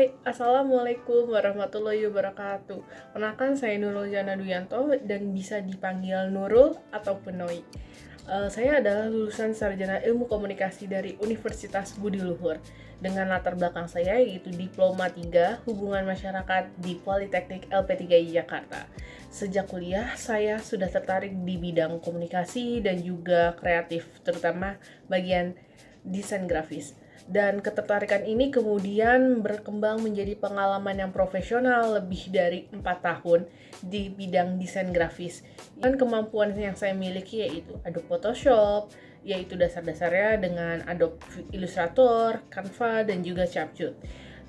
Hai, Assalamualaikum warahmatullahi wabarakatuh. Kenalkan saya Nurul Jana Duyanto dan bisa dipanggil Nurul ataupun Noi. Saya adalah lulusan Sarjana Ilmu Komunikasi dari Universitas Budi Luhur dengan latar belakang saya yaitu Diploma 3 Hubungan Masyarakat di Politeknik LP3I Jakarta. Sejak kuliah, saya sudah tertarik di bidang komunikasi dan juga kreatif, terutama bagian desain grafis. Dan ketertarikan ini kemudian berkembang menjadi pengalaman yang profesional lebih dari 4 tahun di bidang desain grafis. Dan kemampuan yang saya miliki yaitu Adobe Photoshop, yaitu dasar-dasarnya dengan Adobe Illustrator, Canva, dan juga Capcut.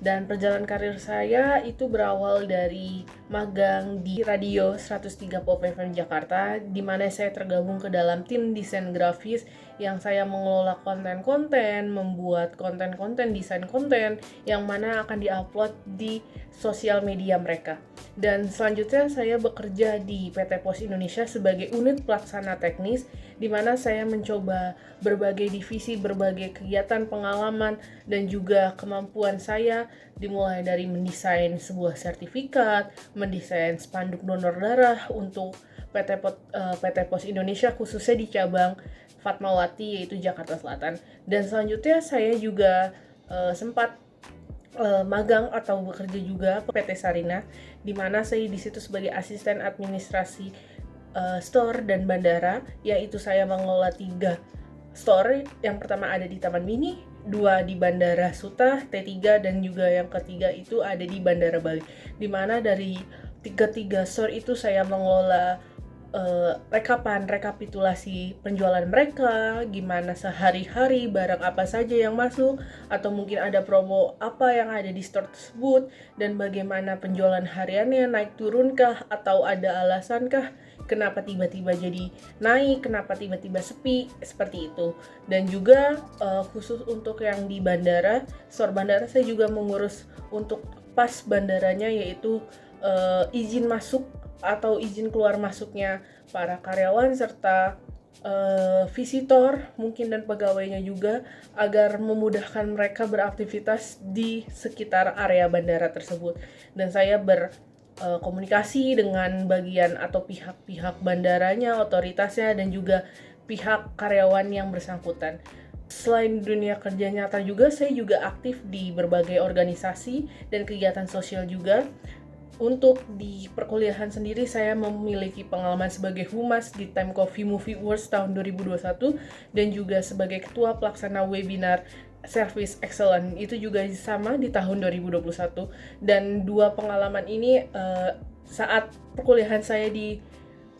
Dan perjalanan karir saya itu berawal dari magang di Radio 103 Pop FM Jakarta, di mana saya tergabung ke dalam tim desain grafis yang saya mengelola konten-konten, membuat konten-konten, desain konten yang mana akan diupload di sosial media mereka. Dan selanjutnya saya bekerja di PT Pos Indonesia sebagai unit pelaksana teknis, di mana saya mencoba berbagai divisi, berbagai kegiatan, pengalaman, dan juga kemampuan saya dimulai dari mendesain sebuah sertifikat, mendesain spanduk donor darah untuk PT Pos Indonesia khususnya di cabang Fatmawati yaitu Jakarta Selatan. Dan selanjutnya saya juga sempat magang atau bekerja juga ke PT Sarina, di mana saya di situ sebagai asisten administrasi store dan bandara, yaitu saya mengelola 3 store. Yang pertama ada di Taman Mini, 2 di Bandara Suta, T3, dan juga yang ketiga itu ada di Bandara Bali. Di mana dari tiga store itu saya mengelola rekapitulasi penjualan mereka, gimana sehari-hari, barang apa saja yang masuk, atau mungkin ada promo apa yang ada di store tersebut, dan bagaimana penjualan hariannya naik turunkah, atau ada alasankah kenapa tiba-tiba jadi naik, kenapa tiba-tiba sepi, seperti itu. Dan juga khusus untuk yang di bandara, store bandara saya juga mengurus untuk pas bandaranya, yaitu izin masuk atau izin keluar masuknya para karyawan serta visitor mungkin dan pegawainya juga, agar memudahkan mereka beraktivitas di sekitar area bandara tersebut. Dan saya berkomunikasi dengan bagian atau pihak-pihak bandaranya, otoritasnya, dan juga pihak karyawan yang bersangkutan. Selain dunia kerja nyata juga, saya juga aktif di berbagai organisasi dan kegiatan sosial juga. Untuk di perkuliahan sendiri, saya memiliki pengalaman sebagai humas di Time Coffee Movie Awards tahun 2021 dan juga sebagai ketua pelaksana webinar Service Excellence itu juga sama di tahun 2021. Dan 2 pengalaman ini saat perkuliahan saya di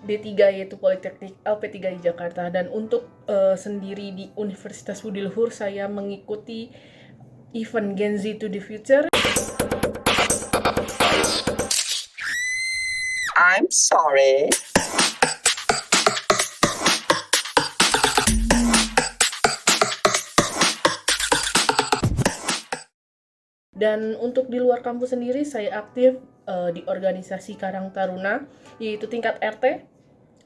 D3 yaitu Politeknik LP3I Jakarta. Dan untuk sendiri di Universitas Budi Luhur, saya mengikuti event Gen Z to the Future. I'm sorry. Dan untuk di luar kampus sendiri, saya aktif di organisasi Karang Taruna, yaitu tingkat RT.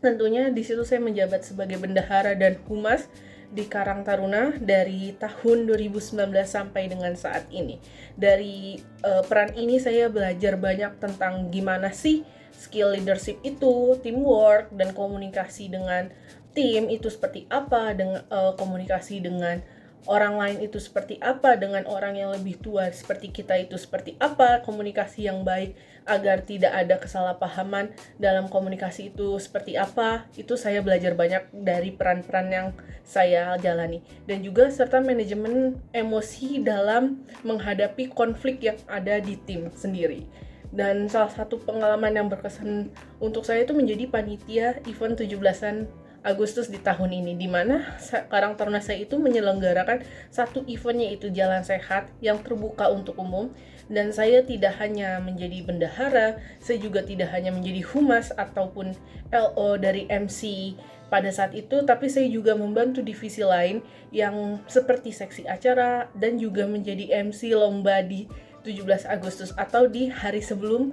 Tentunya di situ saya menjabat sebagai bendahara dan humas di Karang Taruna dari tahun 2019 sampai dengan saat ini. Dari peran ini saya belajar banyak tentang gimana sih skill leadership itu, teamwork, dan komunikasi dengan tim itu seperti apa, dengan komunikasi dengan orang lain itu seperti apa, dengan orang yang lebih tua seperti kita itu seperti apa, komunikasi yang baik agar tidak ada kesalahpahaman dalam komunikasi itu seperti apa. Itu saya belajar banyak dari peran-peran yang saya jalani. Dan juga serta manajemen emosi dalam menghadapi konflik yang ada di tim sendiri. Dan salah satu pengalaman yang berkesan untuk saya itu menjadi panitia event 17-an Agustus di tahun ini, di mana Karang Taruna saya itu menyelenggarakan satu event, yaitu Jalan Sehat yang terbuka untuk umum. Dan saya tidak hanya menjadi bendahara, saya juga tidak hanya menjadi humas ataupun LO dari MC pada saat itu, tapi saya juga membantu divisi lain yang seperti seksi acara dan juga menjadi MC lomba di 17 Agustus atau di hari sebelum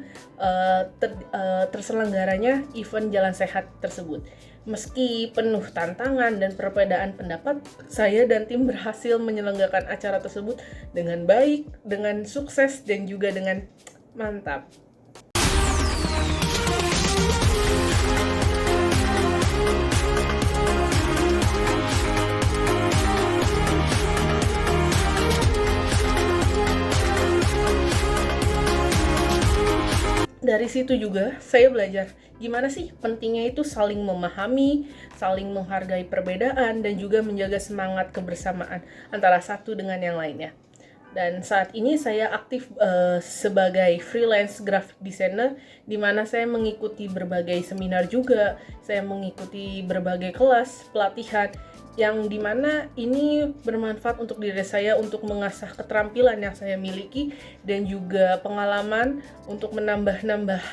terselenggaranya event Jalan Sehat tersebut. Meski penuh tantangan dan perbedaan pendapat, saya dan tim berhasil menyelenggarakan acara tersebut dengan baik, dengan sukses, dan juga dengan mantap. Dari situ juga saya belajar gimana sih pentingnya itu saling memahami, saling menghargai perbedaan, dan juga menjaga semangat kebersamaan antara satu dengan yang lainnya. Dan saat ini saya aktif sebagai freelance graphic designer, di mana saya mengikuti berbagai seminar juga, saya mengikuti berbagai kelas pelatihan, yang dimana ini bermanfaat untuk diri saya untuk mengasah keterampilan yang saya miliki dan juga pengalaman untuk menambah-nambah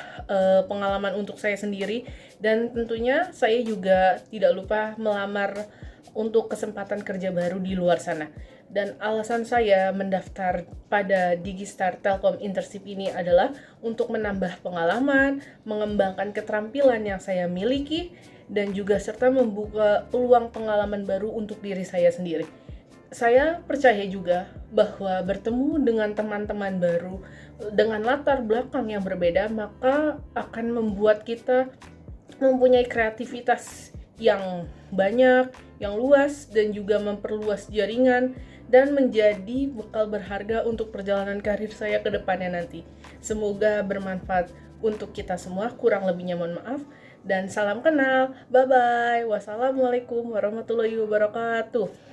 pengalaman untuk saya sendiri, dan tentunya saya juga tidak lupa melamar untuk kesempatan kerja baru di luar sana. Dan alasan saya mendaftar pada Digistar Telkom Internship ini adalah untuk menambah pengalaman, mengembangkan keterampilan yang saya miliki, dan juga serta membuka peluang pengalaman baru untuk diri saya sendiri. Saya percaya juga bahwa bertemu dengan teman-teman baru dengan latar belakang yang berbeda, maka akan membuat kita mempunyai kreativitas yang banyak, yang luas, dan juga memperluas jaringan dan menjadi bekal berharga untuk perjalanan karir saya ke depannya nanti. Semoga bermanfaat untuk kita semua. Kurang lebihnya mohon maaf, dan salam kenal. Bye-bye. Wassalamualaikum warahmatullahi wabarakatuh.